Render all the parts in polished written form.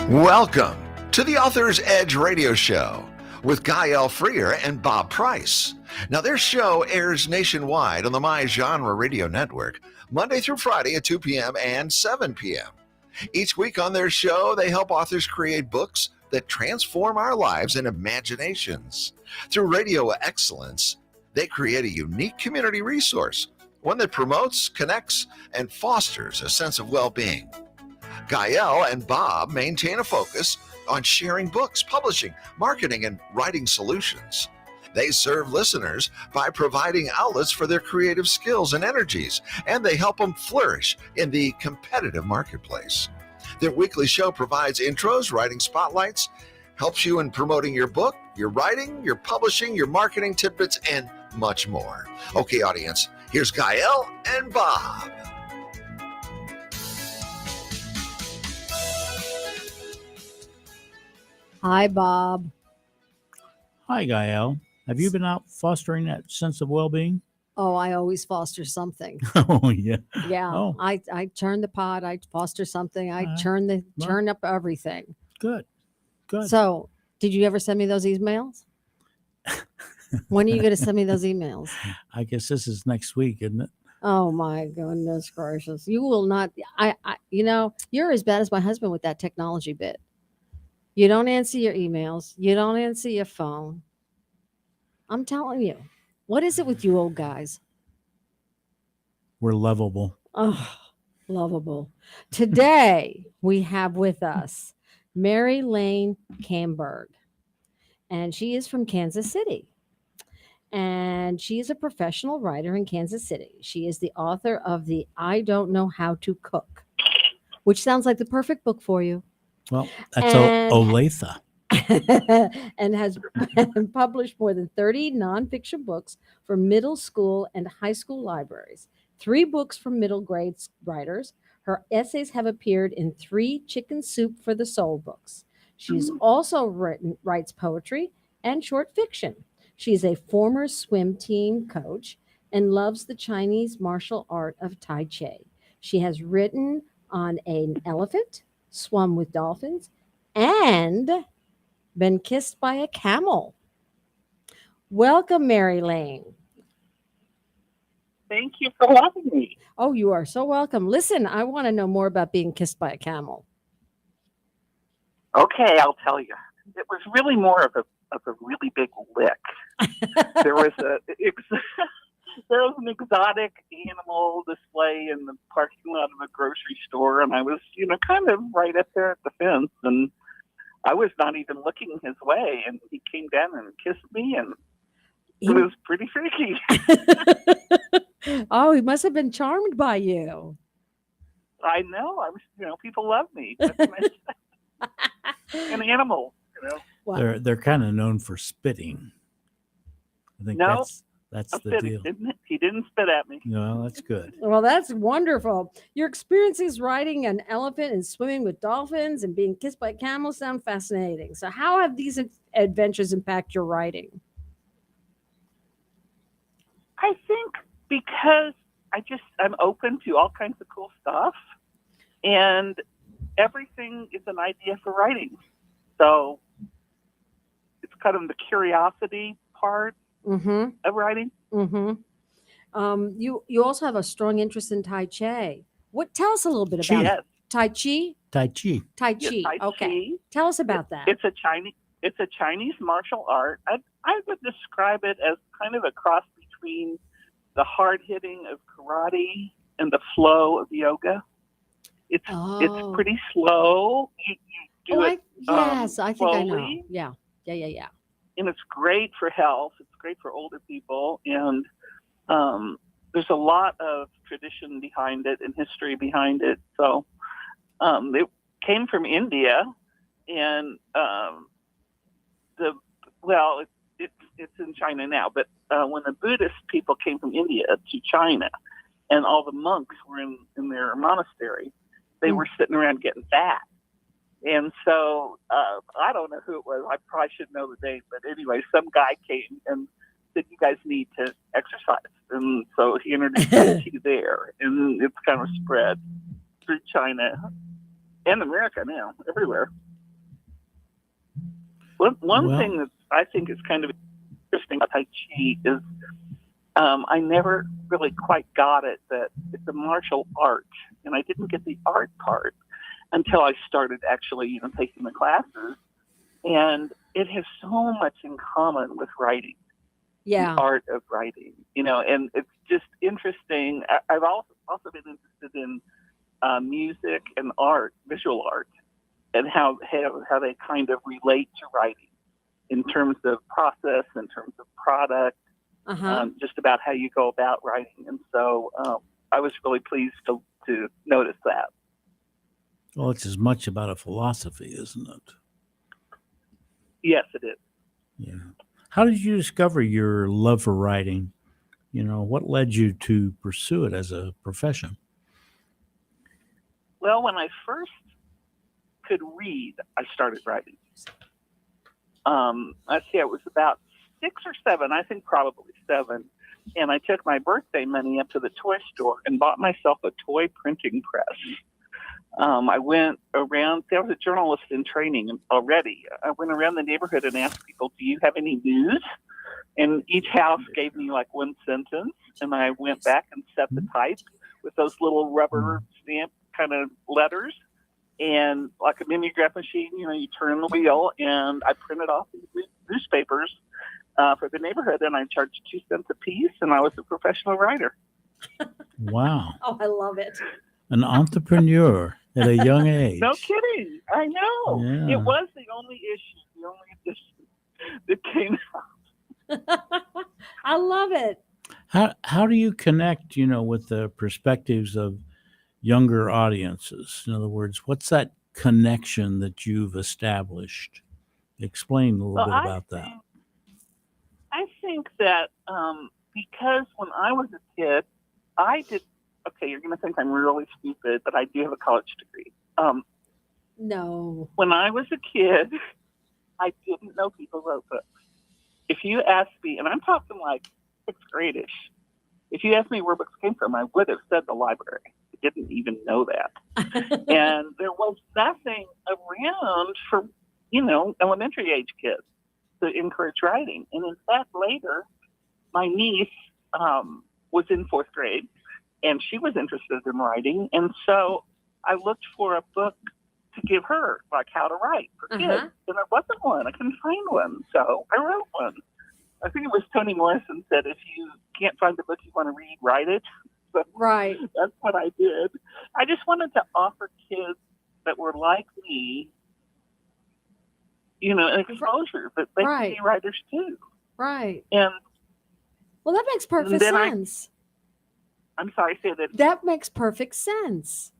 Welcome to the Author's Edge radio show with Guy L. Freer and Bob Price. Now, their show airs nationwide on the My Genre Radio Network, Monday through Friday at 2 p.m. and 7 p.m. Each week on their show, they help authors create books that transform our lives and imaginations. Through radio excellence, they create a unique community resource, one that promotes, connects, and fosters a sense of well-being. Gael and Bob maintain a focus on sharing books, publishing, marketing, and writing solutions. They serve listeners by providing outlets for their creative skills and energies, and they help them flourish in the competitive marketplace. Their weekly show provides intros, writing spotlights, helps you in promoting your book, your writing, your publishing, your marketing tidbits, and much more. Okay, audience, here's Gael and Bob. Hi, Bob. Hi, Gael. Have you been out fostering that sense of well-being? Oh, I always foster something. Oh, yeah. Yeah. Oh. I turn the pot. I foster something. I Well, turn up everything. Good. So, did you ever send me those emails? When are you going to send me those emails? I guess this is next week, isn't it? Oh my goodness gracious! You will not. You're as bad as my husband with that technology bit. You don't answer your emails. You don't answer your phone. I'm telling you. What is it with you old guys? We're lovable. Oh, lovable. Today, we have with us Mary Lane Camberg, and she is from Kansas City. And she is a professional writer in Kansas City. She is the author of the I Don't Know How to Cook, which sounds like the perfect book for you. Well, that's And- Olathe. and has published more than 30 nonfiction books for middle school and high school libraries, 3 books for middle grade writers. Her essays have appeared in 3 Chicken Soup for the Soul books. She's also writes poetry and short fiction. She's a former swim team coach and loves the Chinese martial art of Tai Chi. She has written on an elephant, swum with dolphins, and been kissed by a camel. Welcome, Mary Lane. Thank you for having me. Oh, you are so welcome. Listen, I want to know more about being kissed by a camel. Okay, I'll tell you. It was really more of a really big lick. There was an exotic animal display in the parking lot of a grocery store, and I was, kind of right up there at the fence, and I was not even looking his way, and he came down and kissed me, and it was pretty freaky. Oh, he must have been charmed by you. I know. I was, people love me. That's nice. An animal, Wow. They're kind of known for spitting. I think No, that's the spit, deal. He didn't spit at me. No, that's good. Well, that's wonderful. Your experiences riding an elephant and swimming with dolphins and being kissed by camels sound fascinating. So how have these adventures impacted your writing? I think because I'm open to all kinds of cool stuff, and everything is an idea for writing. So it's kind of the curiosity part Mm-hmm. of writing. Mm-hmm. You also have a strong interest in Tai Chi. Tell us a little bit about Yes. Tai Chi? Tai Chi. Tai Yes, Chi. Tai Okay. Chi. Tell us about that. It's a Chinese martial art. I would describe it as kind of a cross between the hard hitting of karate and the flow of yoga. It's pretty slow. You do it. Yes, I think I know. slowly. Yeah. And it's great for health. It's great for older people, and there's a lot of tradition behind it and history behind it. So it came from India, and it's in China now. But when the Buddhist people came from India to China, and all the monks were in their monastery, they were sitting around getting fat. And so I don't know who it was. I probably should know the name. But anyway, some guy came and said, you guys need to exercise. And so he introduced me to there. And it's kind of spread through China and America now, everywhere. One Well, thing that I think is kind of interesting about Tai Chi is I never really quite got it that it's a martial art, and I didn't get the art part until I started actually, taking the classes. And it has so much in common with writing, Yeah. the art of writing, and it's just interesting. I've also been interested in music and art, visual art, and how they kind of relate to writing in terms of process, in terms of product, just about how you go about writing. And so I was really pleased to notice that. well, it's as much about a philosophy, isn't it? Yes, it is. Yeah. How did you discover your love for writing? What led you to pursue it as a profession? Well, when I first could read, I started writing. Let's see, it was about 6 or 7, I think probably 7. And I took my birthday money up to the toy store and bought myself a toy printing press. I went around, there was a journalist in training already. I went around the neighborhood and asked people, do you have any news? And each house gave me like one sentence. And I went back and set the type with those little rubber stamp kind of letters. And like a mimeograph machine, you turn the wheel, and I printed off these newspapers for the neighborhood, and I charged 2 cents a piece, and I was a professional writer. Wow. Oh, I love it. An entrepreneur at a young age. No kidding. I know. Yeah. It was the only issue that came out. I love it. How do you connect, with the perspectives of younger audiences? In other words, what's that connection that you've established? Explain a little bit about that. I think that because when I was a kid, I did. Okay, you're going to think I'm really stupid, but I do have a college degree. No. When I was a kid, I didn't know people wrote books. If you asked me, and I'm talking like 6th grade-ish, if you asked me where books came from, I would have said the library. I didn't even know that. And there was nothing around for, elementary age kids to encourage writing. And in fact, later, my niece was in 4th grade, and she was interested in writing. And so I looked for a book to give her, like how to write for kids. And there wasn't one. I couldn't find one. So I wrote one. I think it was Toni Morrison said, if you can't find the book you want to read, write it. So right. That's what I did. I just wanted to offer kids that were like me, an exposure, but they could be writers too. Right. And well, that makes perfect sense. I'm sorry, say that. That makes perfect sense.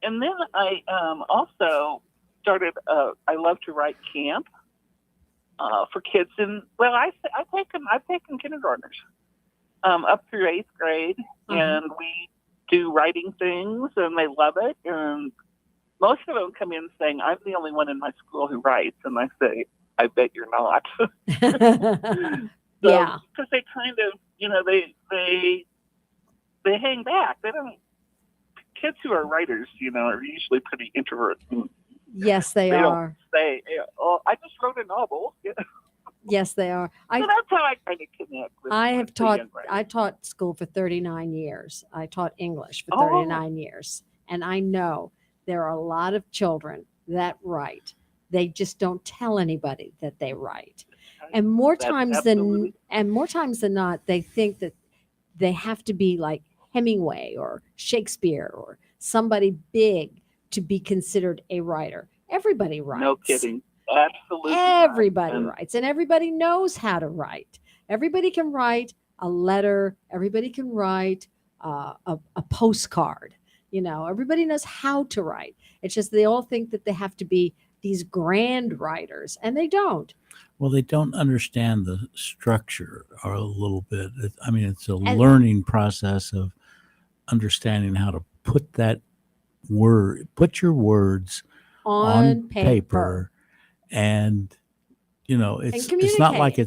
And then I also started. I love to write camp for kids, and I've taken kindergartners up through 8th grade, and we do writing things, and they love it. And most of them come in saying, "I'm the only one in my school who writes," and I say, "I bet you're not." Yeah, because they kind of, they hang back. They don't. Kids who are writers, are usually pretty introverted. Yes, they are. Don't say, "Oh, I just wrote a novel." Yes, they are. So that's how I kind of connect with. I taught school for 39 years. I taught English for 39 years, and I know there are a lot of children that write. They just don't tell anybody that they write. And more times than not, they think that they have to be like Hemingway or Shakespeare or somebody big to be considered a writer. Everybody writes. No kidding. Absolutely. Everybody writes, and everybody knows how to write. Everybody can write a letter. Everybody can write a postcard. Everybody knows how to write. It's just they all think that they have to be these grand writers, and they don't. Well, they don't understand the structure or a little bit. It's a learning process of understanding how to put your words on paper. And it's not like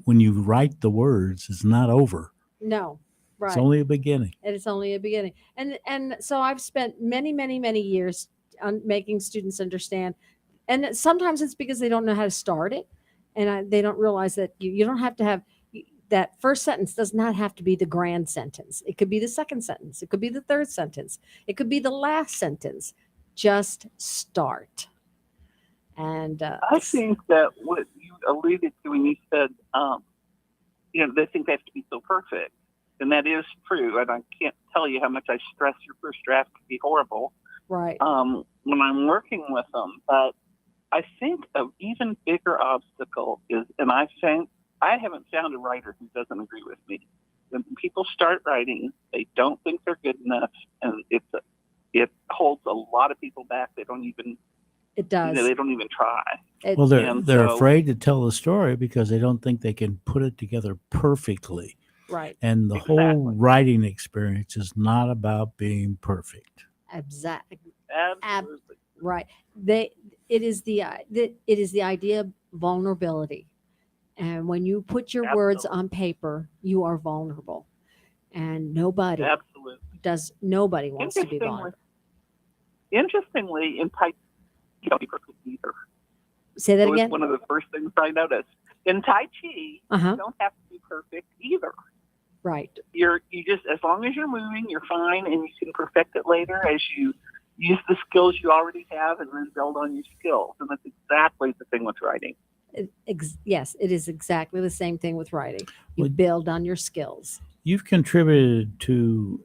when you write the words, it's not over. No, right. It's only a beginning. It is only a beginning. And so I've spent many, many, many years making students understand. And sometimes it's because they don't know how to start it, and they don't realize that you don't have to have that first sentence does not have to be the grand sentence. It could be the second sentence. It could be the third sentence. It could be the last sentence. Just start. And I think that what you alluded to when you said, they think they have to be so perfect. And that is true. And I can't tell you how much I stress your first draft could be horrible. right. When I'm working with them. But I think an even bigger obstacle is, and I haven't found a writer who doesn't agree with me. When people start writing, they don't think they're good enough, and it holds a lot of people back. They don't even. It does. They don't even try. Well, they're afraid to tell the story because they don't think they can put it together perfectly. Right. And the whole writing experience is not about being perfect. Exactly. Absolutely. Right. It is the idea of vulnerability. And when you put your words on paper, you are vulnerable. And nobody wants to be vulnerable. Interestingly, in Tai Chi, you don't be perfect either. Say that It was again. one of the first things I noticed. In Tai Chi, you don't have to be perfect either. Right. You just, as long as you're moving, you're fine, and you can perfect it later as you use the skills you already have and then build on your skills. And that's exactly the thing with writing. Yes, it is exactly the same thing with writing. You build on your skills. You've contributed to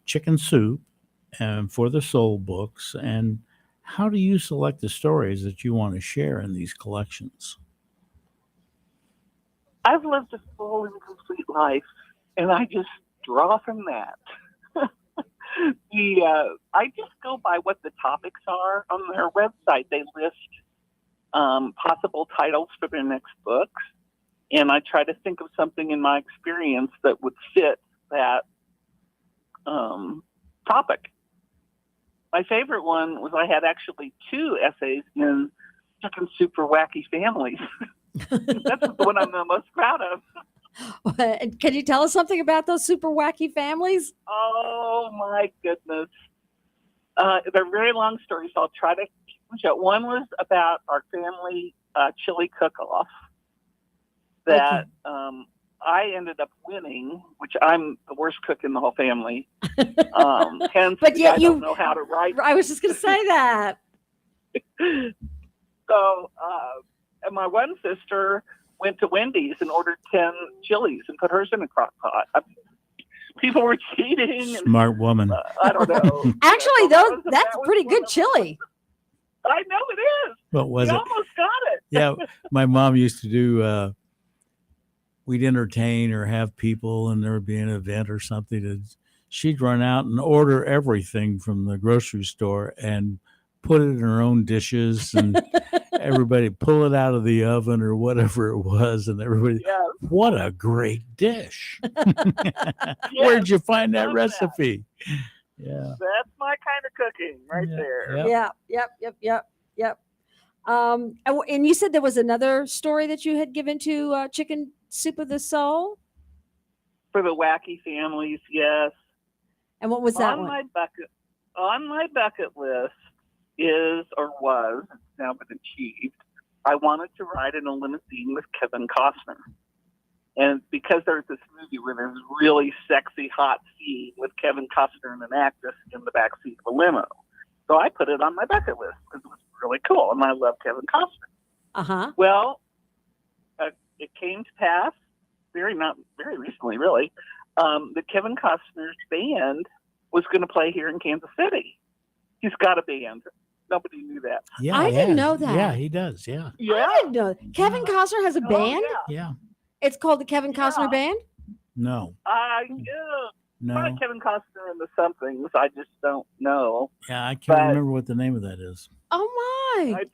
Chicken Soup and for the Soul books. And how do you select the stories that you want to share in these collections? I've lived a full and complete life, and I just draw from that. I just go by what the topics are on their website. They list possible titles for their next books, and I try to think of something in my experience that would fit that topic. My favorite one was I had actually 2 essays in Chicken Super Wacky Families. That's the one I'm the most proud of. Can you tell us something about those super wacky families? Oh, my goodness. They're very long stories, so I'll try to finish it. One was about our family chili cook-off that I ended up winning, which I'm the worst cook in the whole family. Hence, but yet I don't know how to write. I was just going to say that. So, and my one sister went to Wendy's and ordered 10 chilies and put hers in a crock pot. People were cheating. Smart woman. I don't know. Actually, that's pretty good chili. I know it is. What was it? Almost got it. Yeah, my mom used to do. We'd entertain or have people, and there would be an event or something. And she'd run out and order everything from the grocery store and put it in her own dishes, and everybody pull it out of the oven or whatever it was, and everybody, what a great dish! Where'd you find that recipe? Yeah, that's my kind of cooking right there. Yep. And you said there was another story that you had given to Chicken Soup of the Soul for the Wacky Families. Yes. And what was that on my bucket list is or was, it's now been achieved, I wanted to ride in a limousine with Kevin Costner. And because there's this movie where there's really sexy, hot scene with Kevin Costner and an actress in the backseat of a limo. So I put it on my bucket list because it was really cool, and I love Kevin Costner. Uh-huh. Well, it came to pass, not very recently, really, that Kevin Costner's band was going to play here in Kansas City. He's got a band. Nobody knew that. Yeah, I didn't know that. Yeah, he does. Yeah. I didn't know. Kevin Costner has a band? Yeah. It's called the Kevin Costner Band? No. No. Probably Kevin Costner and the somethings. I just don't know. Yeah, I can't remember what the name of that is. Oh, my.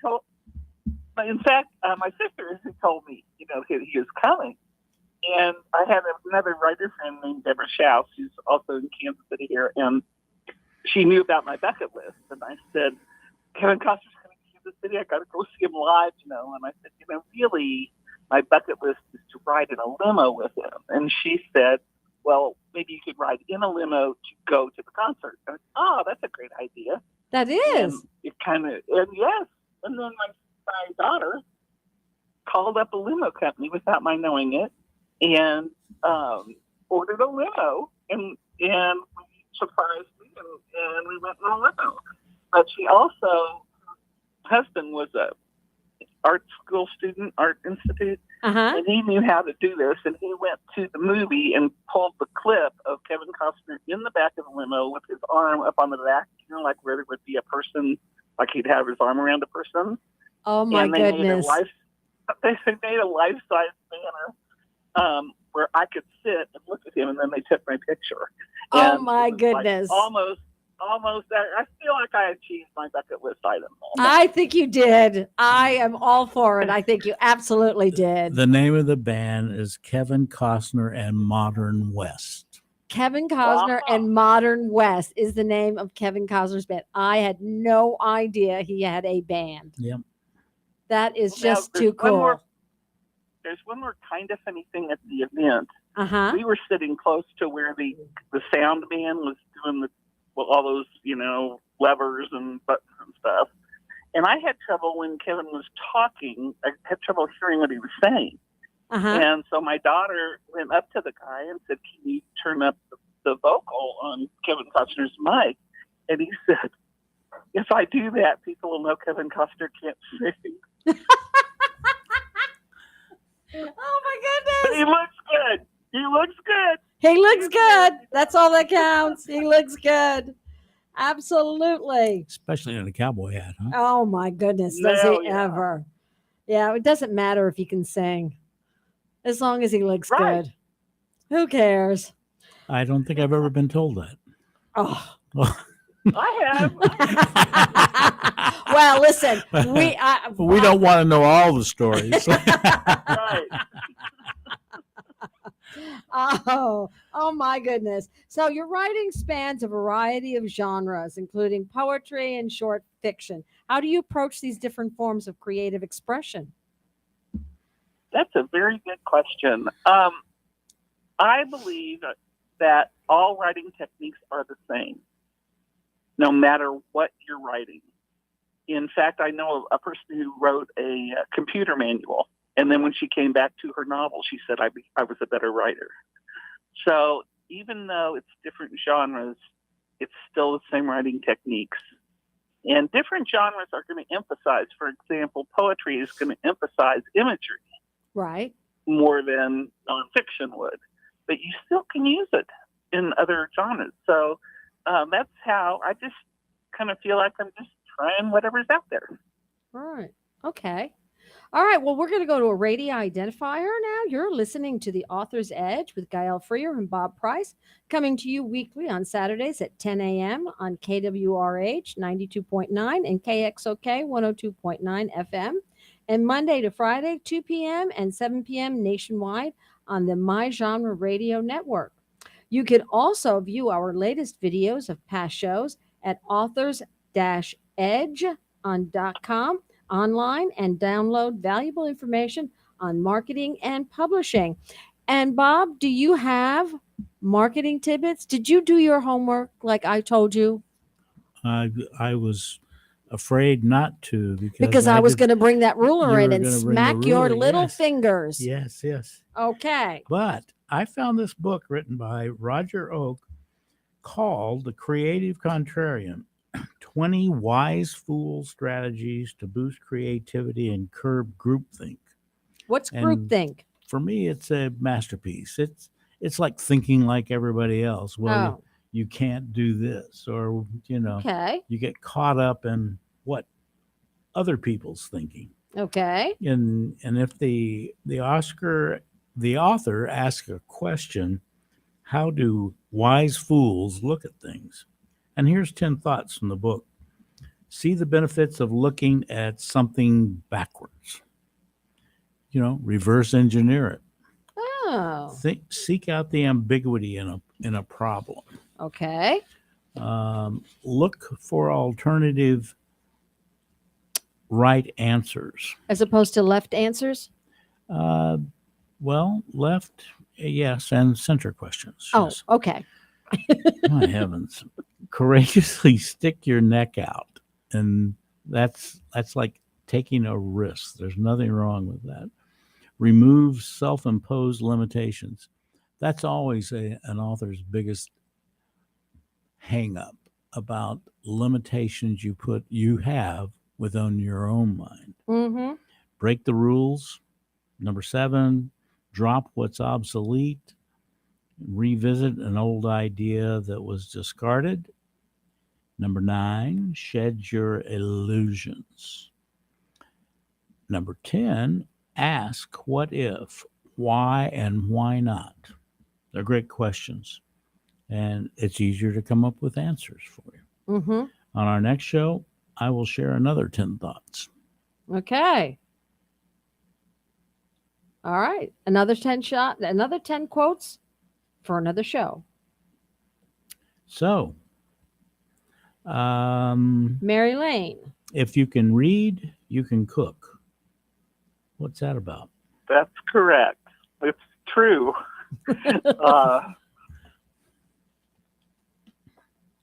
In fact, my sister told me, he was coming. And I had another writer friend named Deborah Schaus, who's also in Kansas City here, and she knew about my bucket list. And I said, Kevin Costner's coming to Kansas City. I got to go see him live, And I said, really, my bucket list is to ride in a limo with him. And she said, well, maybe you could ride in a limo to go to the concert. And I said, that's a great idea. That is. And it kind of, and yes. And then my daughter called up a limo company without my knowing it, and ordered a limo, and surprised me, and we went in a limo. But she also, husband was a art school student, art institute, and he knew how to do this. And he went to the movie and pulled the clip of Kevin Costner in the back of the limo with his arm up on the back, like where there would be a person, like he'd have his arm around a person. Oh my goodness! They made a life-size banner where I could sit and look at him, and then they took my picture. Oh my goodness! Almost. I feel like I achieved my bucket list item. I think you did. I am all for it. I think you absolutely did. The name of the band is Kevin Costner and Modern West. Kevin Costner and Modern West is the name of Kevin Costner's band. I had no idea he had a band. Yep. That is just too cool. There's one more kind of funny thing at the event. We were sitting close to where the sound man was doing all those, levers and buttons and stuff. And I had trouble when Kevin was talking. I had trouble hearing what he was saying. And so my daughter went up to the guy and said, "Can you turn up the vocal on Kevin Costner's mic?" And he said, "If I do that, people will know Kevin Costner can't sing." Oh my goodness! But he looks good. He looks good. He looks good. That's all that counts. He looks good. Absolutely. Especially in a cowboy hat, huh? Oh my goodness. Does he ever? Yeah, it doesn't matter if he can sing. As long as he looks good. Who cares? I don't think I've ever been told that. Oh. I have. Well, listen, we don't want to know all the stories. Right. Oh my goodness. So your writing spans a variety of genres, including poetry and short fiction. How do you approach these different forms of creative expression? That's a very good question. I believe that all writing techniques are the same, no matter what you're writing. In fact, I know a person who wrote a computer manual, and then when she came back to her novel, she said, I was a better writer. So even though it's different genres, it's still the same writing techniques. And different genres are going to emphasize, for example, poetry is going to emphasize imagery. Right. More than nonfiction would. But you still can use it in other genres. So that's how I just kind of feel like I'm just trying whatever's out there. Right. Okay. All right. Well, we're going to go to a radio identifier now. You're listening to The Author's Edge with Gael Freer and Bob Price, coming to you weekly on Saturdays at 10 a.m. on KWRH 92.9 and KXOK 102.9 FM, and Monday to Friday, 2 p.m. and 7 p.m. nationwide on the My Genre Radio Network. You can also view our latest videos of past shows at authors-edge.com online and download valuable information on marketing and publishing. And Bob, do you have marketing tidbits? Did you do your homework like I told you? I was afraid not to because I was going to bring that ruler in and smack your little fingers. Yes. Okay. But I found this book written by Roger Oak called The Creative Contrarian, 20 Wise Fool Strategies to Boost Creativity and Curb Groupthink. What's groupthink? For me, it's a masterpiece. It's like thinking like everybody else. Well, you can't do this, or, you get caught up in what other people's thinking. Okay. And if the author asks a question, how do wise fools look at things? And here's 10 thoughts from the book. See the benefits of looking at something backwards. Reverse engineer it. Oh. Seek out the ambiguity in a problem. Okay. Look for alternative right answers. As opposed to left answers? Well, left, yes, and center questions. Oh, yes. okay. My heavens. courageously stick your neck out, and that's like taking a risk. There's nothing wrong with that. Remove self-imposed limitations. That's always an author's biggest hang up, about limitations you have within your own mind. Mm-hmm. Break the rules. Number 7, drop what's obsolete. Revisit an old idea that was discarded. Number 9, shed your illusions. Number 10, ask what if, why, and why not. They're great questions, and it's easier to come up with answers for you. Mm-hmm. On our next show, I will share another 10 thoughts. Okay. All right. Another 10 quotes for another show. So, Mary Lane. if you can read, you can cook. What's that about? That's correct. It's true.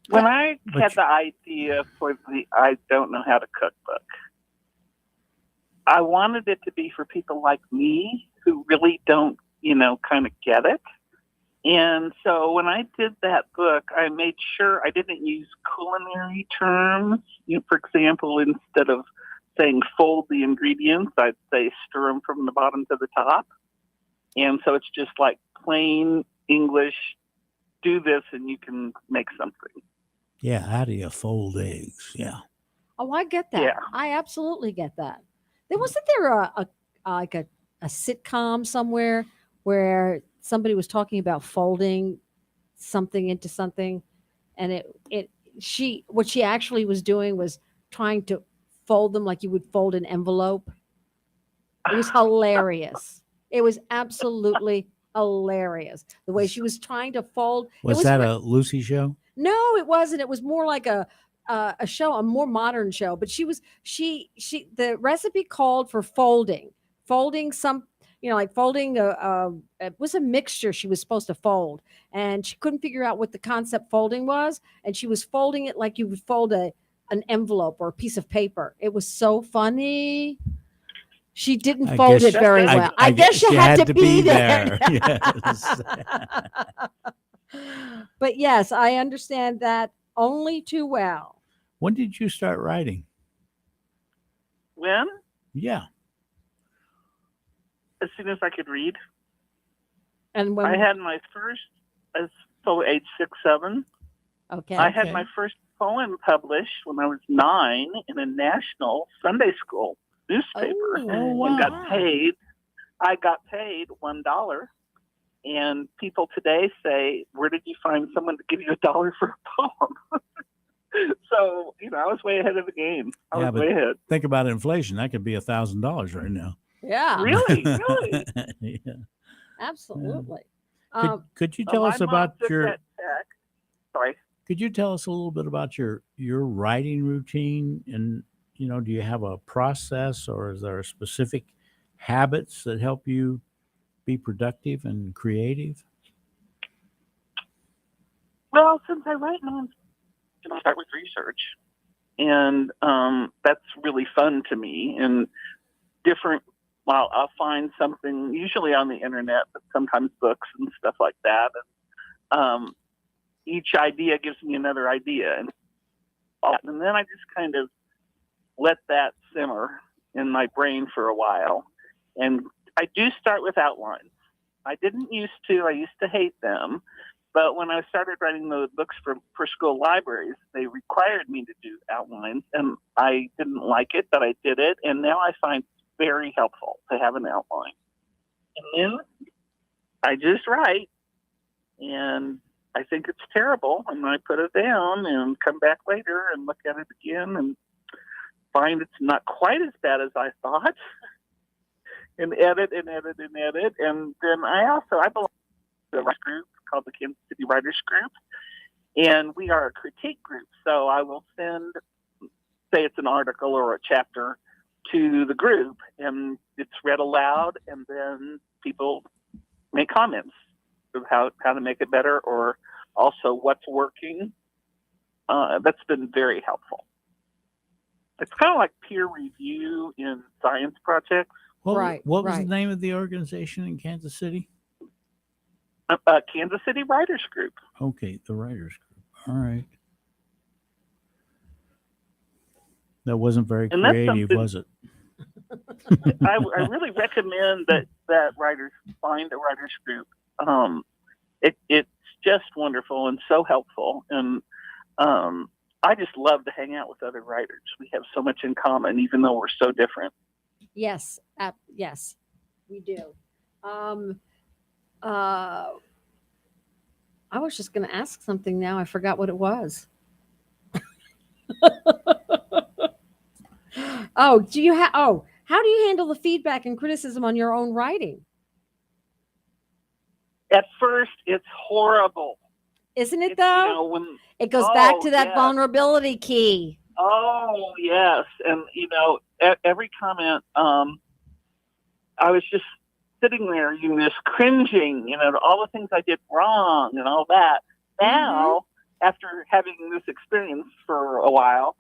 When I had the idea for the I Don't Know How to Cook book, I wanted it to be for people like me who really don't, kind of get it. And so when I did that book, I made sure I didn't use culinary terms. For example, instead of saying fold the ingredients, I'd say stir them from the bottom to the top. And so it's just like plain English, do this and you can make something. Yeah, how do you fold eggs? Yeah. Oh, I get that. Yeah. I absolutely get that. Wasn't there a sitcom somewhere where somebody was talking about folding something into something, and what she actually was doing was trying to fold them like you would fold an envelope. It was hilarious. It was absolutely hilarious. The way she was trying to fold. Was that a Lucy show? No, it wasn't. It was more like a show, a more modern show. But the recipe called for folding some, like folding it was a mixture she was supposed to fold, and she couldn't figure out what the concept folding was, and she was folding it like you would fold an envelope or a piece of paper. It was so funny. She didn't fold it very well. I guess she had to be there. Yes. But yes, I understand that only too well. When did you start writing? When? Yeah. As soon as I could read. And when I had my first, age 6, 7. Okay. I had my first poem published when I was 9 in a national Sunday school newspaper. Oh, wow. And got paid. I got paid $1. And people today say, where did you find someone to give you $1 for a poem? So, I was way ahead of the game. I was way ahead. Think about inflation. That could be $1,000 right now. Yeah. Really? Yeah. Absolutely. Could you tell us about your... Sorry. Could you tell us a little bit about your writing routine? And, do you have a process, or is there specific habits that help you be productive and creative? Well, since I write nonfiction, I start with research, and that's really fun to me. And I'll find something usually on the internet, but sometimes books and stuff like that. And each idea gives me another idea, and then I just kind of let that simmer in my brain for a while. And I do start with outlines. I didn't used to. I used to hate them. But when I started writing the books for school libraries, they required me to do outlines. And I didn't like it, but I did it. And now I find it's very helpful to have an outline. And then I just write. And I think it's terrible. And I put it down and come back later and look at it again and find it's not quite as bad as I thought. And edit and edit and edit. And then I belong to a group called the Kansas City Writers Group. And we are a critique group. So I will send, say it's an article or a chapter, to the group. And it's read aloud. And then people make comments of how to make it better, or also what's working. that's been very helpful. It's kind of like peer review in science projects. What was right. the name of the organization in Kansas City? Kansas City Writers Group. Okay, the Writers Group. All right. That wasn't very creative, was it? I really recommend that writers find a writers group. It's just wonderful and so helpful, and I just love to hang out with other writers. We have so much in common, even though we're so different. Yes, yes, we do. I was just going to ask something now. I forgot what it was. How do you handle the feedback and criticism on your own writing? At first, it's horrible. Isn't it, though? You know, when it goes back to that yes. vulnerability key. Oh, yes. And, you know, every comment, I was just sitting there, just cringing, to all the things I did wrong and all that. Now, after having this experience for a while,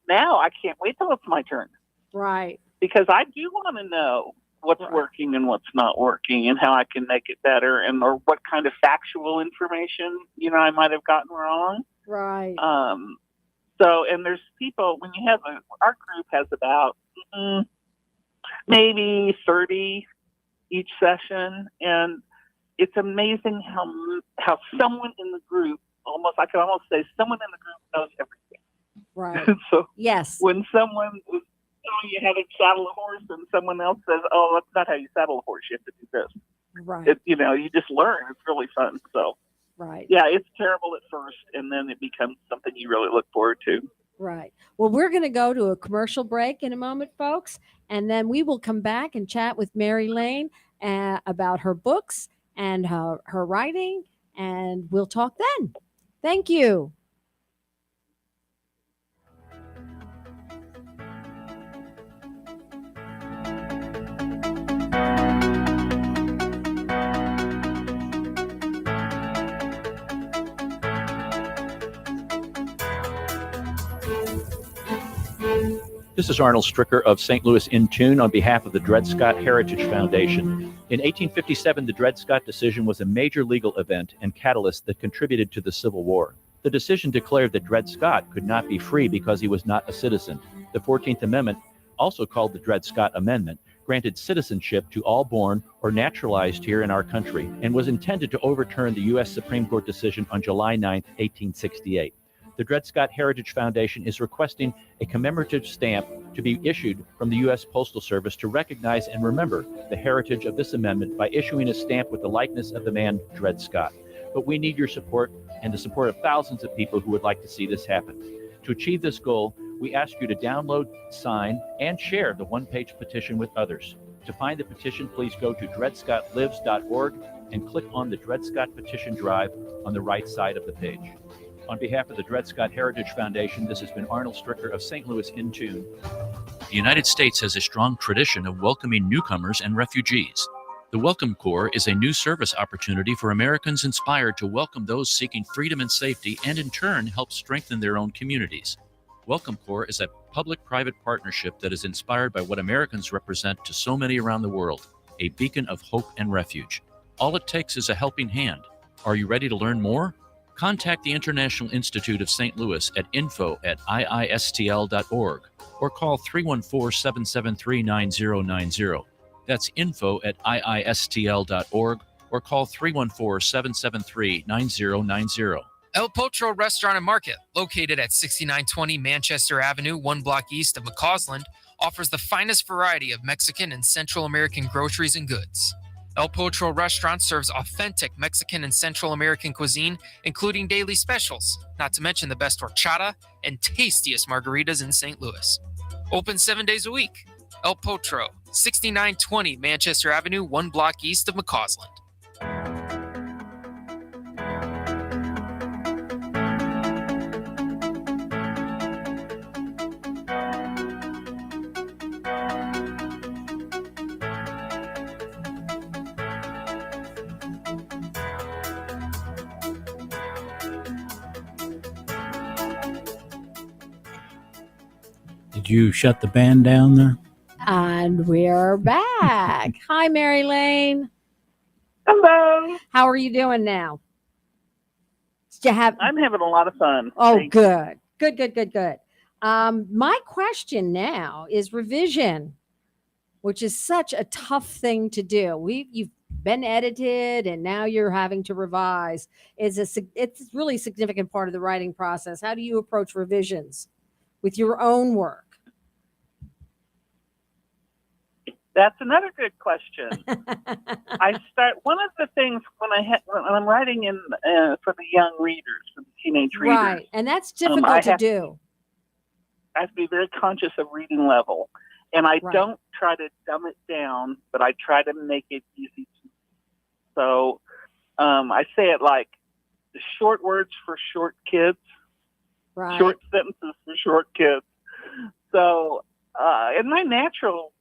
now I can't wait till it's my turn. Right. Because I do want to know what's working and what's not working and how I can make it better, or what kind of factual information, I might have gotten wrong. Right. So, and there's people, when you have our group has about maybe 30 each session, and it's amazing how someone in the group, I can almost say someone in the group knows everything. Right. So yes, when someone is telling you how to saddle a horse and someone else says, "Oh, that's not how you saddle a horse. You have to do this." Right. You just learn. It's really fun. So right. Yeah, it's terrible at first, and then it becomes something you really look forward to. Right. Well, we're going to go to a commercial break in a moment, folks, and then we will come back and chat with Mary Lane about her books and her writing, and we'll talk then. Thank you. This is Arnold Stricker of St. Louis in Tune on behalf of the Dred Scott Heritage Foundation. In 1857, the Dred Scott decision was a major legal event and catalyst that contributed to the Civil War. The decision declared that Dred Scott could not be free because he was not a citizen. The 14th Amendment, also called the Dred Scott Amendment, granted citizenship to all born or naturalized here in our country and was intended to overturn the U.S. Supreme Court decision on July 9, 1868. The Dred Scott Heritage Foundation is requesting a commemorative stamp to be issued from the U.S. Postal Service to recognize and remember the heritage of this amendment by issuing a stamp with the likeness of the man Dred Scott. But we need your support and the support of thousands of people who would like to see this happen. To achieve this goal, we ask you to download, sign, and share the one-page petition with others. To find the petition, please go to dredscottlives.org and click on the Dred Scott Petition Drive on the right side of the page. On behalf of the Dred Scott Heritage Foundation, this has been Arnold Stricker of St. Louis in Tune. The United States has a strong tradition of welcoming newcomers and refugees. The Welcome Corps is a new service opportunity for Americans inspired to welcome those seeking freedom and safety and in turn help strengthen their own communities. Welcome Corps is a public-private partnership that is inspired by what Americans represent to so many around the world, a beacon of hope and refuge. All it takes is a helping hand. Are you ready to learn more? Contact the International Institute of St. Louis at info@iistl.org or call 314-773-9090. That's info@iistl.org or call 314-773-9090. El Potro Restaurant and Market, located at 6920 Manchester Avenue, 1 block east of McCausland, offers the finest variety of Mexican and Central American groceries and goods. El Potro Restaurant serves authentic Mexican and Central American cuisine, including daily specials, not to mention the best horchata and tastiest margaritas in St. Louis. Open 7 days a week. El Potro, 6920 Manchester Avenue, 1 block east of McCausland. Did you shut the band down there? And we're back. Hi, Mary Lane. Hello. How are you doing now? Did you have? I'm having a lot of fun. Oh, Thank you. good. My question now is revision, which is such a tough thing to do. You've been edited, and now you're having to revise. It's really significant part of the writing process. How do you approach revisions with your own work? That's another good question. I start one of the things when I'm writing in for the young readers, for the teenage readers. Right, and that's difficult to do. I have to be very conscious of reading level, and I Right. don't try to dumb it down, but I try to make it easy. So I say it like the short words for short kids, Right. short sentences for short kids. So. And my natural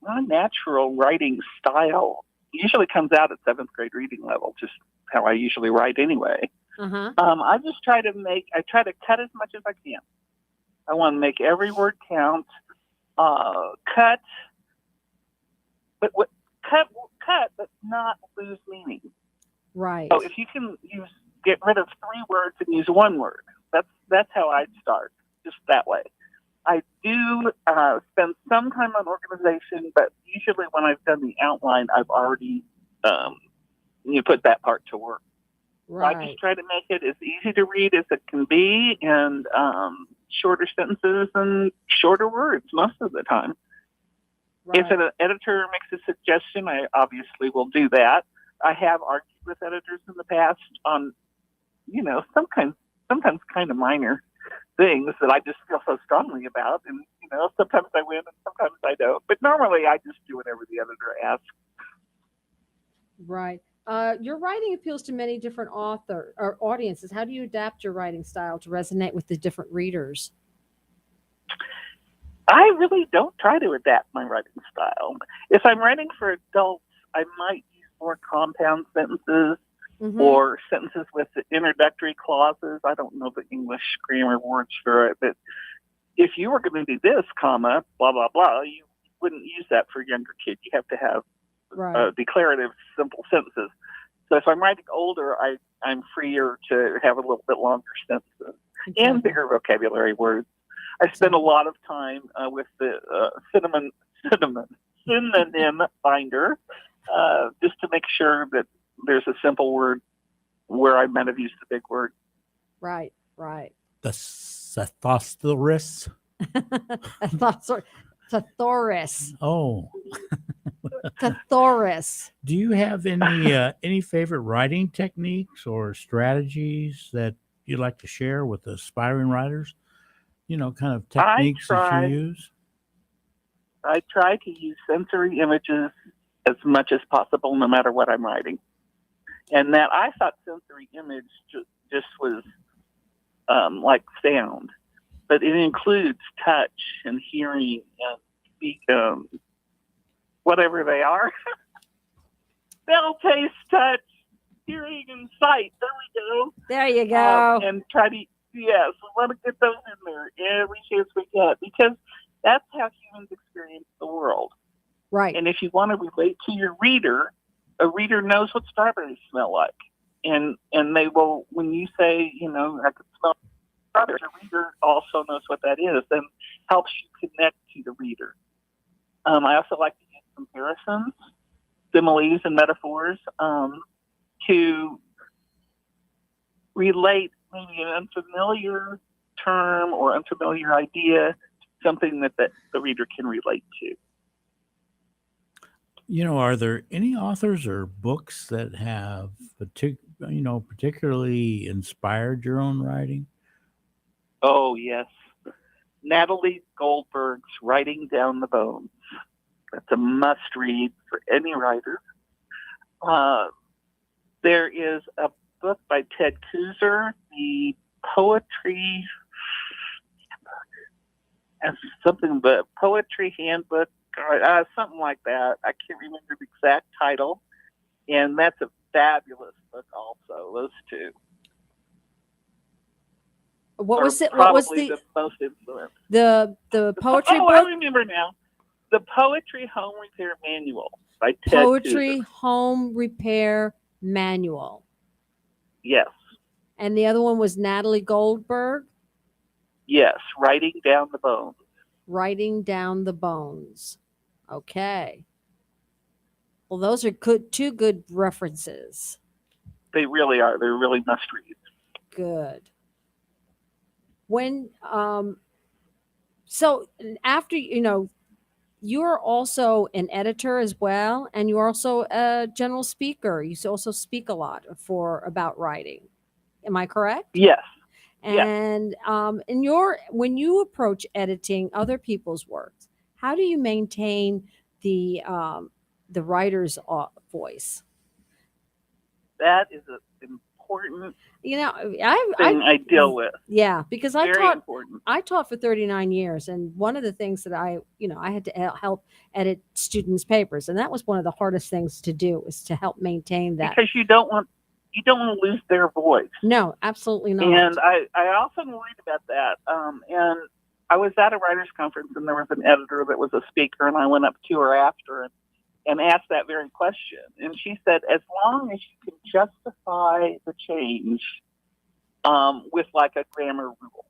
writing style usually comes out at 7th grade reading level, just how I usually write anyway. Uh-huh. I just try to cut as much as I can. I want to make every word count. Cut, but not lose meaning. Right. So if you can get rid of 3 words and use 1 word, that's how I'd start, just that way. I do spend some time on organization, but usually when I've done the outline, I've already put that part to work. Right. So I just try to make it as easy to read as it can be, and shorter sentences and shorter words most of the time. Right. If an editor makes a suggestion, I obviously will do that. I have argued with editors in the past on, sometimes kind of minor things that I just feel so strongly about, and sometimes I win and sometimes I don't. But normally I just do whatever the editor asks. Right. Your writing appeals to many different audiences. How do you adapt your writing style to resonate with the different readers? I really don't try to adapt my writing style. If I'm writing for adults, I might use more compound sentences. Mm-hmm. Or sentences with the introductory clauses. I don't know the English grammar words for it, but if you were going to do this, comma, blah, blah, blah, you wouldn't use that for a younger kid. You have to have declarative, simple sentences. So if I'm writing older, I'm freer to have a little bit longer sentences and bigger vocabulary words. I spend a lot of time with the synonym binder just to make sure that there's a simple word where I might have used the big word. Right. The thesaurus. Thesaurus. Oh. Thesaurus. Do you have any favorite writing techniques or strategies that you'd like to share with aspiring writers? Kind of techniques that you use? I try to use sensory images as much as possible, no matter what I'm writing. And that I thought sensory image just was like sound, but it includes touch and hearing and speak, whatever they are. Smell, taste, touch, hearing, and sight. There we go. There you go. And try to, we want to get those in there every chance we get, because that's how humans experience the world. Right. And if you want to relate to your reader, a reader knows what strawberries smell like. And they will, when you say, I could smell strawberries, the reader also knows what that is and helps you connect to the reader. I also like to use comparisons, similes, and metaphors to relate maybe an unfamiliar term or unfamiliar idea to something that the reader can relate to. Are there any authors or books that have particularly inspired your own writing? Oh, yes. Natalie Goldberg's Writing Down the Bones. That's a must-read for any writer. There is a book by Ted Kuser, the Poetry Handbook, something like that. I can't remember the exact title. And that's a fabulous book also, those two. What was it? Probably What was the most influence? the poetry Oh, I book? remember now. The Poetry Home Repair Manual by Ted Poetry Tudor. Home Repair Manual. Yes. And the other one was Natalie Goldberg, Yes. Writing Down the Bones. Writing Down the Bones. Okay. Well, those are two good references. They really are. They're really must read. Good. When so after you're also an editor as well, and you're also a general speaker. You also speak a lot about writing. Am I correct? Yes. And when you approach editing other people's works, how do you maintain the writer's voice? That is an important thing I deal with. Yeah, because Very important. I taught for 39 years, and one of the things that I had to help edit students' papers, and that was one of the hardest things to do, is to help maintain that. Because you don't want to lose their voice. No, absolutely not. And I often worried about that. And I was at a writers' conference, and there was an editor that was a speaker, and I went up to her after and asked that very question. And she said, as long as you can justify the change with like a grammar rule,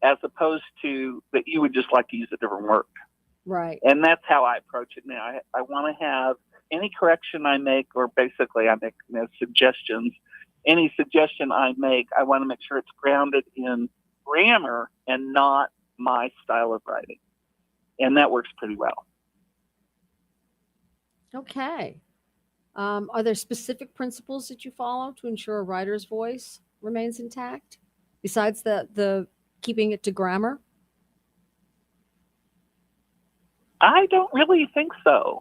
as opposed to that you would just like to use a different word. Right. And that's how I approach it now. I want to have any correction I make, or basically I make suggestions. Any suggestion I make, I want to make sure it's grounded in grammar and not my style of writing. And that works pretty well. Okay. Are there specific principles that you follow to ensure a writer's voice remains intact, besides the keeping it to grammar? I don't really think so.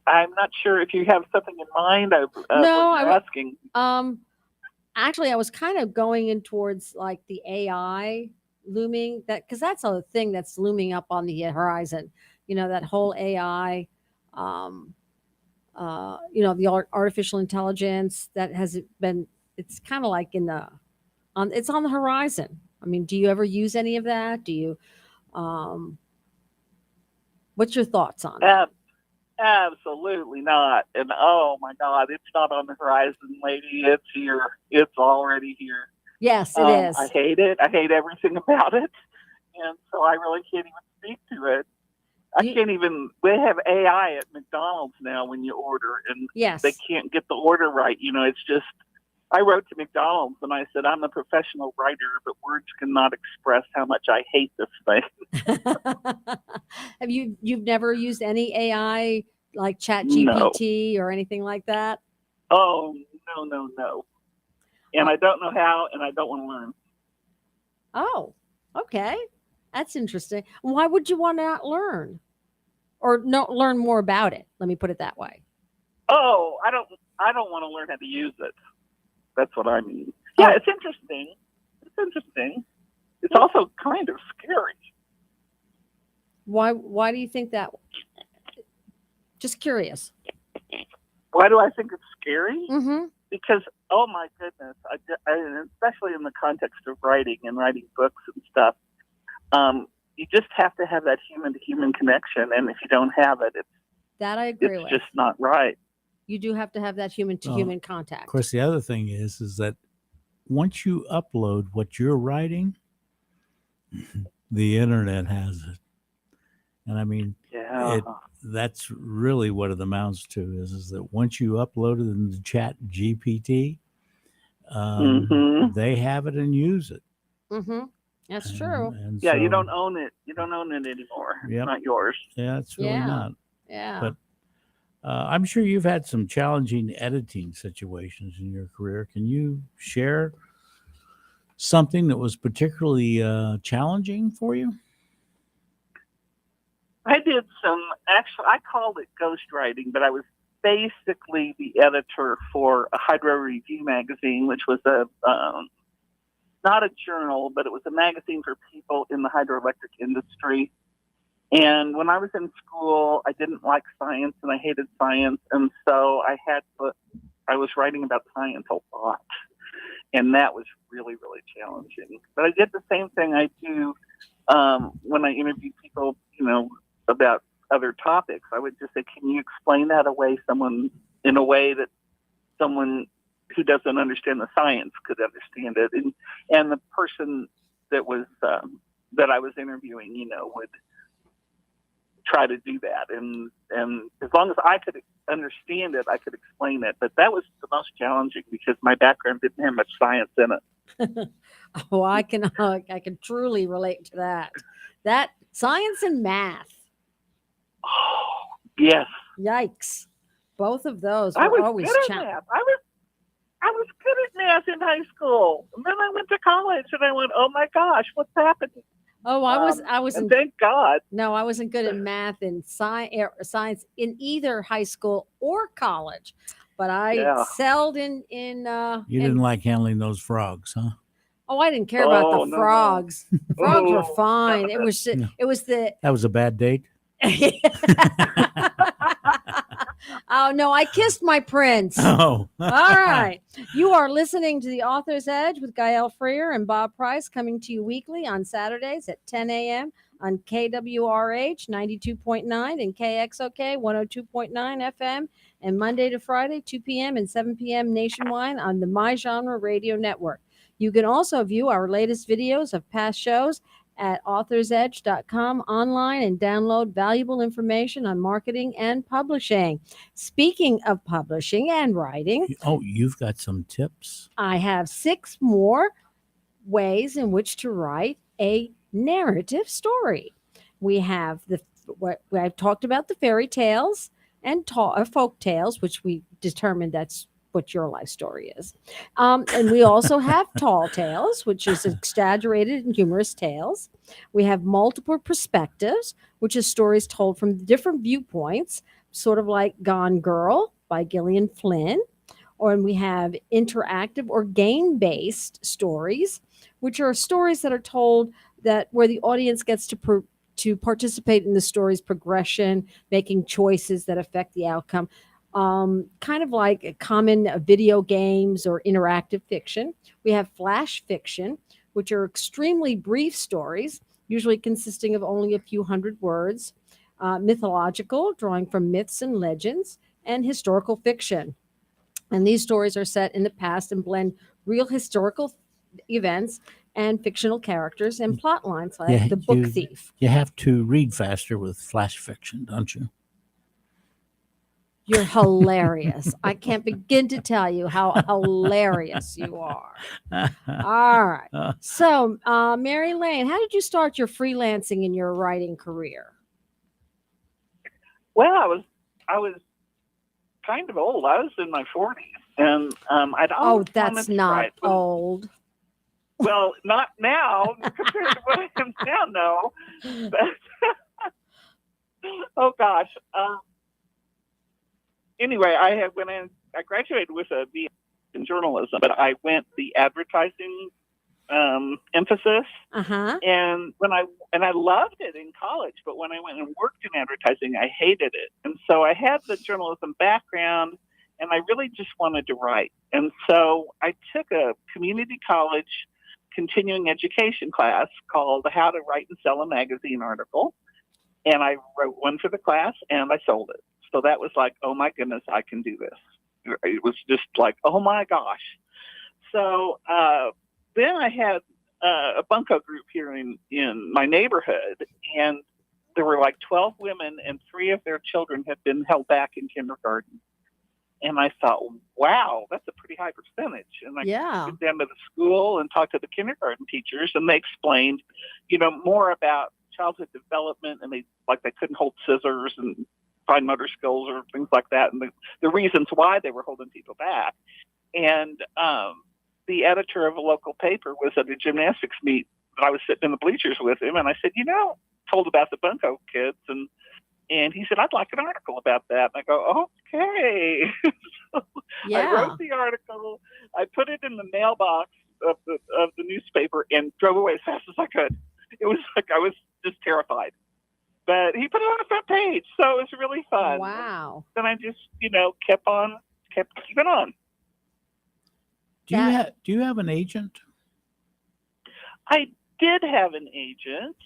I'm not sure if you have something in mind. No, I'm asking. Actually, I was kind of going in towards like the AI looming, because that's a thing that's looming up on the horizon. That whole AI, the artificial intelligence that has been. It's kind of like it's on the horizon. I mean, do you ever use any of that? Do you? What's your thoughts on it? Absolutely not. And oh my God, it's not on the horizon, lady. It's here. It's already here. Yes, it is. I hate it. I hate everything about it. And so I really can't even speak to it. They have AI at McDonald's now when you order, and yes, they can't get the order right. It's just, I wrote to McDonald's and I said, I'm a professional writer, but words cannot express how much I hate this thing. Have you've never used any AI like ChatGPT or anything like that? Oh, no. And I don't know how, and I don't want to learn. Oh, okay. That's interesting. Why would you want to learn or learn more about it? Let me put it that way. Oh, I don't want to learn how to use it. That's what I mean. Yeah, it's interesting. It's also kind of scary. Why do you think that? Just curious. Why do I think it's scary? Mm-hmm. Because, oh my goodness, especially in the context of writing and writing books and stuff, you just have to have that human-to-human connection, and if you don't have it, I agree with. It's just not right. You do have to have that human-to-human contact. Of course, the other thing is that once you upload what you're writing, the internet has it. And I mean, that's really what it amounts to is that once you upload it into Chat GPT, they have it and use it. Mm-hmm. That's true. And yeah, so, you don't own it. You don't own it anymore. It's not yours. Yeah, it's really not. Yeah. But I'm sure you've had some challenging editing situations in your career. Can you share something that was particularly challenging for you? I did I called it ghostwriting, but I was basically the editor for a Hydro Review magazine, which was not a journal, but it was a magazine for people in the hydroelectric industry. And when I was in school, I didn't like science and I hated science. And so I was writing about science a lot. And that was really, really challenging. But I did the same thing I do when I interview people, about other topics. I would just say, can you explain that in a way that someone who doesn't understand the science could understand it? And the person that I was interviewing, would try to do that. And as long as I could understand it, I could explain it. But that was the most challenging because my background didn't have much science in it. Oh, I can truly relate to that. That science and math. Oh, yes. Yikes. Both of those I were was always good at challenging. math. I was good at math in high school. And then I went to college and I went, oh my gosh, what's happening? Oh, I wasn't. And thank God. No, I wasn't good at math and science in either high school or college, but I excelled in. You didn't like handling those frogs, huh? Oh, I didn't care about the no. frogs. The frogs were Oh, fine. none of It was the. That was a bad date. Oh no, I kissed my prince. Oh. All right. You are listening to The Author's Edge with Gael Freer and Bob Price, coming to you weekly on Saturdays at 10 a.m. on KWRH 92.9 and KXOK 102.9 FM, and Monday to Friday, 2 p.m. and 7 p.m. nationwide on the My Genre Radio Network. You can also view our latest videos of past shows at authorsedge.com online and download valuable information on marketing and publishing. Speaking of publishing and writing, Oh, you've got some tips. I have 6 more ways in which to write a narrative story. We have what I've talked about, the fairy tales and folk tales, which we determined that's what your life story is. And we also have tall tales, which is exaggerated and humorous tales. We have multiple perspectives, which is stories told from different viewpoints, sort of like Gone Girl by Gillian Flynn. Or we have interactive or game-based stories, which are stories that are told where the audience gets to participate in the story's progression, making choices that affect the outcome. Kind of like common video games or interactive fiction. We have flash fiction, which are extremely brief stories, usually consisting of only a few hundred words. Mythological, drawing from myths and legends, and historical fiction. And these stories are set in the past and blend real historical events and fictional characters and plot lines like The Book Thief. You have to read faster with flash fiction, don't you? You're hilarious. I can't begin to tell you how hilarious you are. All right. So, Mary Lane, how did you start your freelancing in your writing career? Well, I was kind of old. I was in my 40s, and I'd always that's wanted to not write. old. Well, not now compared to what I am now. No, but oh gosh. Anyway, when I graduated with a BA in journalism, but I went the advertising emphasis. And I loved it in college, but when I went and worked in advertising, I hated it. And so I had the journalism background, and I really just wanted to write. And so I took a community college continuing education class called How to Write and Sell a Magazine Article. And I wrote one for the class, and I sold it. So that was like, oh my goodness, I can do this. It was just like, oh my gosh. So then I had a bunco group here in my neighborhood, and there were like 12 women, and 3 of their children had been held back in kindergarten. And I thought, wow, that's a pretty high percentage. And I went down to the school and talked to the kindergarten teachers, and they explained, more about childhood development, and they couldn't hold scissors and fine motor skills or things like that, and the reasons why they were holding people back. And the editor of a local paper was at a gymnastics meet that I was sitting in the bleachers with him, and I said, told about the bunco kids, and he said, I'd like an article about that. And I go, okay. So I wrote the article, I put it in the mailbox of the newspaper, and drove away as fast as I could. It was like I was just terrified. But he put it on the front page, so it was really fun. Wow. And then I just, kept keeping on. Do you have an agent? I did have an agent,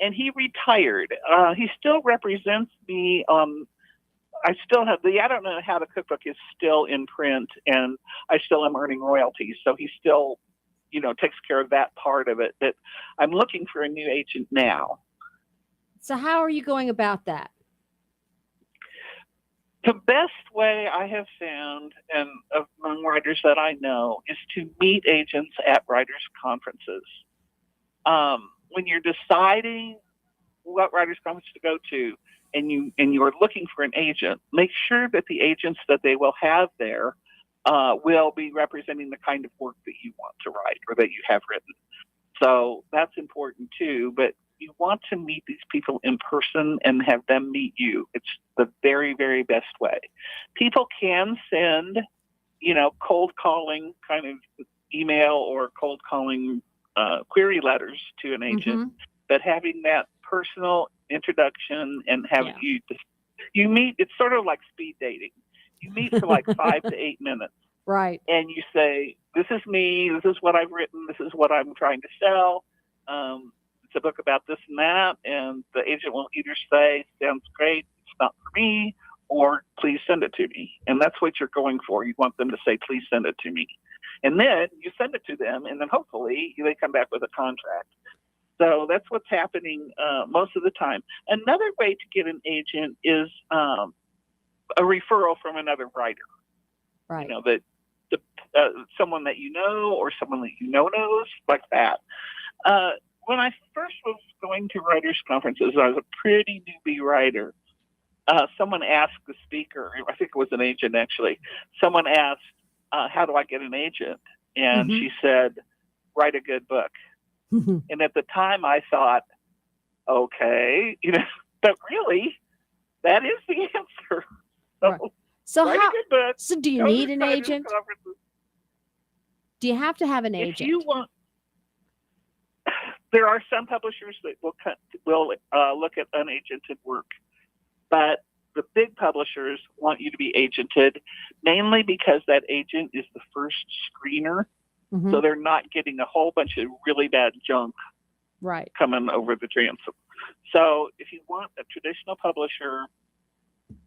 and he retired. He still represents me. I still have I don't know how the cookbook is still in print, and I still am earning royalties. So he still, takes care of that part of it. But I'm looking for a new agent now. So how are you going about that? The best way I have found, and among writers that I know, is to meet agents at writers' conferences. When you're deciding what writers' conference to go to, and you're looking for an agent, make sure that the agents that they will have there will be representing the kind of work that you want to write or that you have written. So that's important too. But you want to meet these people in person and have them meet you. It's the very, very best way. People can send, cold calling kind of email or cold calling query letters to an agent, but having that personal introduction and having you meet, it's sort of like speed dating. You meet for like 5 to 8 minutes. Right. And you say, this is me, this is what I've written, this is what I'm trying to sell. It's a book about this and that. And the agent will either say, sounds great, it's not for me, or please send it to me. And that's what you're going for. You want them to say, please send it to me. And then you send it to them, and then hopefully they come back with a contract. So that's what's happening most of the time. Another way to get an agent is a referral from another writer. Right. Someone that you know or someone that you know knows, like that. When I first was going to writers' conferences, I was a pretty newbie writer. Someone asked the speaker, I think it was an agent actually, someone asked, how do I get an agent? And she said, write a good book. And at the time I thought, okay, but really, that is the answer. So, right. So write a good book. So do you need an agent? Do you have to have an agent? If you want, there are some publishers that will look at unagented work, but the big publishers want you to be agented, mainly because that agent is the first screener. So they're not getting a whole bunch of really bad junk coming over the transom. So if you want a traditional publisher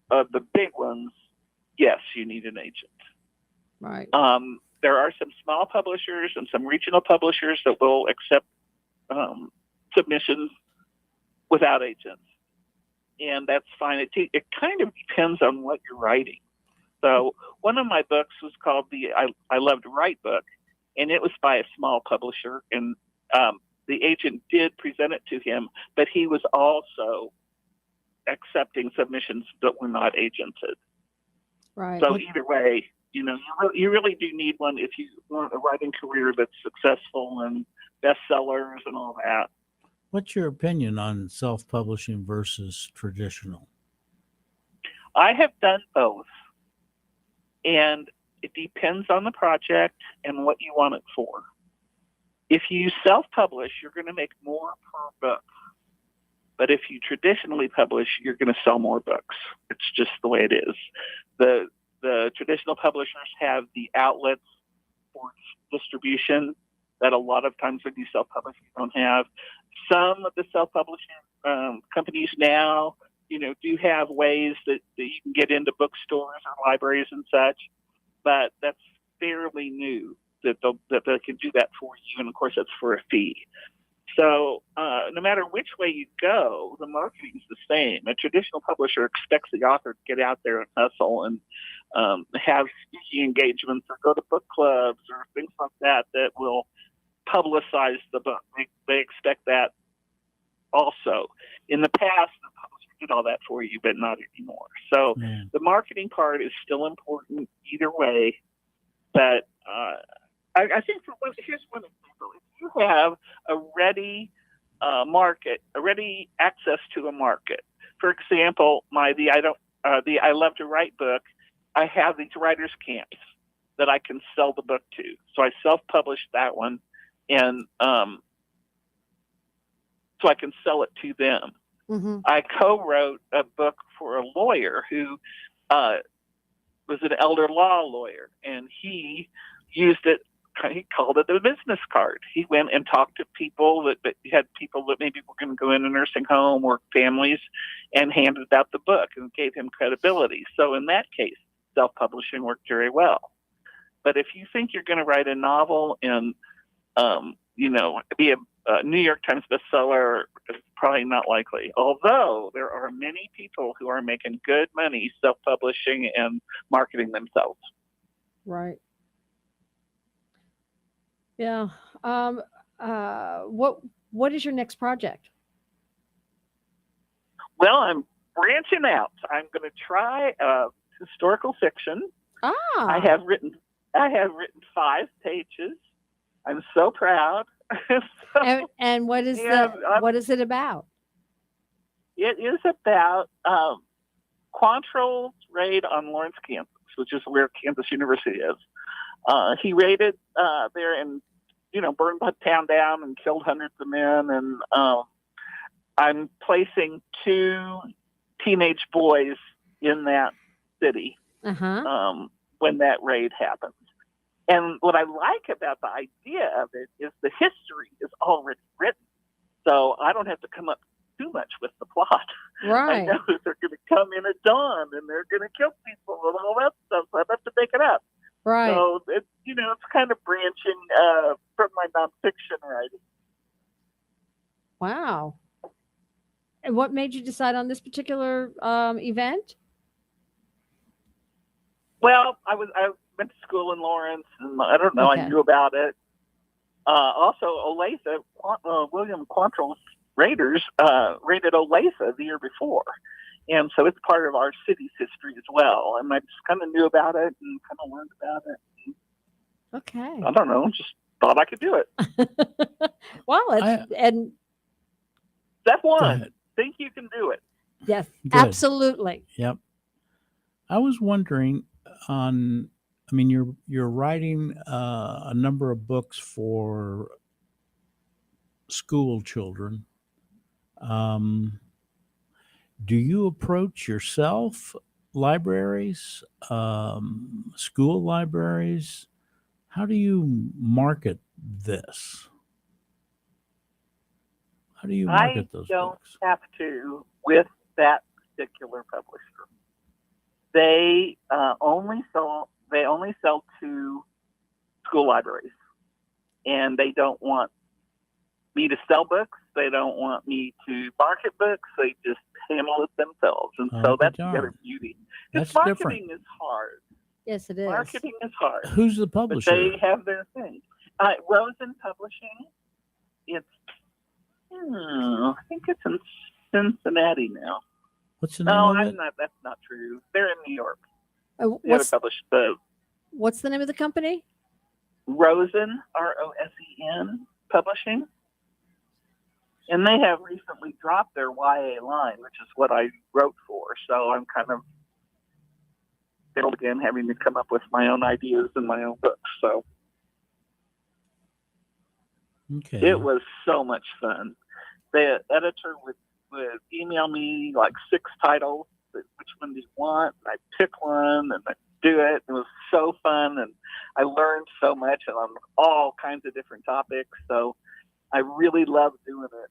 of the big ones, yes, you need an agent. Right. There are some small publishers and some regional publishers that will accept submissions without agents. And that's fine. It kind of depends on what you're writing. So one of my books was called the I Love to Write book, and it was by a small publisher. And the agent did present it to him, but he was also accepting submissions that were not agented. Right. So either way, you really do need one if you want a writing career that's successful and bestsellers and all that. What's your opinion on self-publishing versus traditional? I have done both, and it depends on the project and what you want it for. If you self-publish, you're going to make more per book. But if you traditionally publish, you're going to sell more books. It's just the way it is. The traditional publishers have the outlets for distribution that a lot of times when you self-publish, you don't have. Some of the self-publishing companies now, do have ways that you can get into bookstores or libraries and such, but that's fairly new that they can do that for you. And of course, that's for a fee. So no matter which way you go, the marketing is the same. A traditional publisher expects the author to get out there and hustle and have speaking engagements or go to book clubs or things like that will publicize the book. They expect that also. In the past, the publisher did all that for you, but not anymore. So the marketing part is still important either way. But I think here's one example. If you have a ready market, a ready access to a market. For example, the I Love to Write book, I have these writers' camps that I can sell the book to. So I self-published that one, and so I can sell it to them. I co-wrote a book for a lawyer who was an elder law lawyer, and he used it he called it a business card. He went and talked to people that had people that maybe were going to go in a nursing home or families, and handed out the book and gave him credibility. So in that case, self-publishing worked very well. But if you think you're going to write a novel and be a New York Times bestseller, it's probably not likely. Although there are many people who are making good money self-publishing and marketing themselves. Right. Yeah. What is your next project? Well, I'm branching out. I'm going to try historical fiction. I have written 5 pages. I'm so proud. And what is what is it about? It is about Quantrill's raid on Lawrence campus, which is where Kansas University is. He raided there and, burned the town down and killed hundreds of men. And I'm placing 2 teenage boys in that city when that raid happens. And what I like about the idea of it is the history is already written. So I don't have to come up too much with the plot. Right. I know that they're going to come in at dawn and they're going to kill people and all that stuff. So I have to make it up. Right. So it's kind of branching from my nonfiction writing. Wow. And what made you decide on this particular event? Well, I went to school in Lawrence, and I don't know, I knew about it. Also, Olathe, William Quantrill's raiders raided Olathe the year before. And so it's part of our city's history as well. And I just kind of knew about it and kind of learned about it. Okay. I don't know, just thought I could do it. Well, and step 1, think you can do it. Yes, Good. Absolutely. Yep. I was wondering you're writing a number of books for school children. Do you approach yourself libraries, school libraries? How do you market this? How do you market those books? I don't have to with that particular publisher. They only sell to school libraries, and they don't want me to sell books. They don't want me to market books. They just handle it themselves, and so that's the other beauty. Because marketing is hard. Yes, it is. Marketing is hard. Who's the publisher? But they have their thing. Rosen Publishing. It's I think it's in Cincinnati now. What's the name of it? That's not true. They're in New York. What's the name of the company? Rosen, Rosen Publishing. And they have recently dropped their YA line, which is what I wrote for. So I'm kind of still again having to come up with my own ideas and my own books. So it was so much fun. The editor would email me like 6 titles. Which one do you want? And I'd pick one and I'd do it. It was so fun, and I learned so much on all kinds of different topics. So I really loved doing it.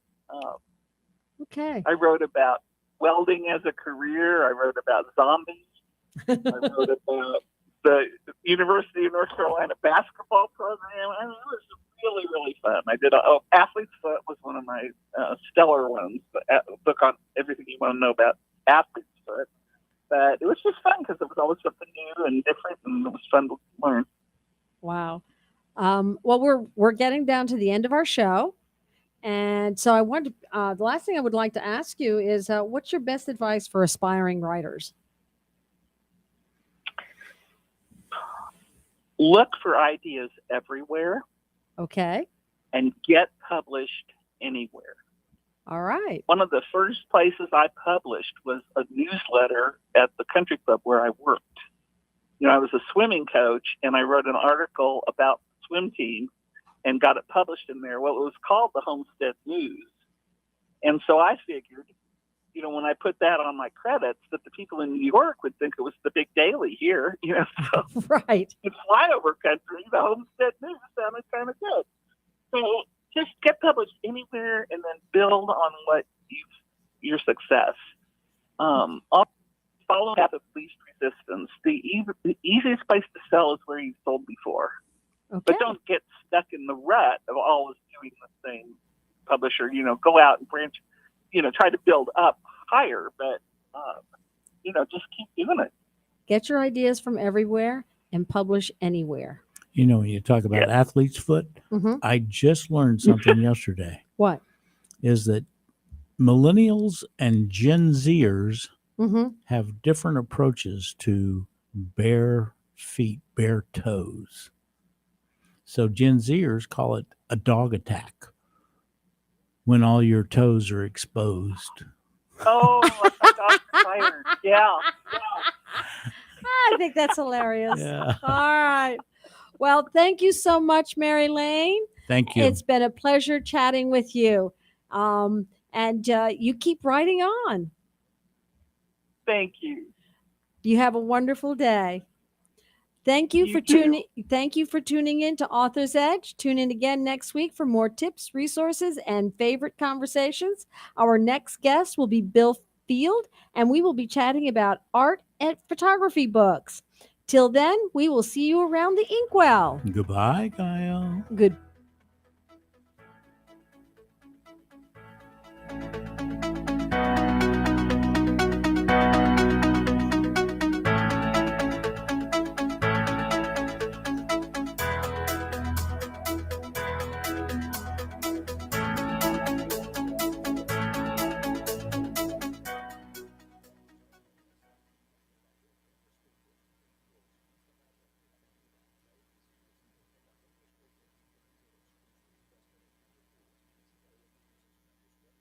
Okay. I wrote about welding as a career. I wrote about zombies. I wrote about the University of North Carolina basketball program. I mean, it was really, really fun. I did Athlete's Foot was one of my stellar ones, a book on everything you want to know about Athlete's Foot. But it was just fun because it was always something new and different, and it was fun to learn. Wow. Well, we're getting down to the end of our show. And so I wanted the last thing I would like to ask you is what's your best advice for aspiring writers? Look for ideas everywhere. Okay. And get published anywhere. All right. One of the first places I published was a newsletter at the country club where I worked. I was a swimming coach, and I wrote an article about the swim team and got it published in there. Well, it was called the Homestead News. And so I figured when I put that on my credits, that the people in New York would think it was the big daily here, so Right. it's flyover country. The Homestead News sounded kind of good. So just get published anywhere and then build on what your success. Follow path of least resistance. The easiest place to sell is where you've sold before. Okay. But don't get stuck in the rut of always doing the same publisher. Go out and branch, try to build up higher, but, just keep doing it. Get your ideas from everywhere and publish anywhere. When you talk about athlete's foot, Mm-hmm. I just learned something yesterday. What? Is that millennials and Gen Zers Mm-hmm. have different approaches to bare feet, bare toes. So Gen Zers call it a dog attack when all your toes are exposed. Oh, I got tired. Yeah. I think that's hilarious. Yeah. All right. Well, thank you so much, Mary Lane. Thank you. It's been a pleasure chatting with you. And you keep writing on. Thank you. You have a wonderful day. Thank you for tuning in to Author's Edge. Tune in again next week for more tips, resources, and favorite conversations. Our next guest will be Bill Field, and we will be chatting about art and photography books. Till then, we will see you around the inkwell. Goodbye, Gail. Good.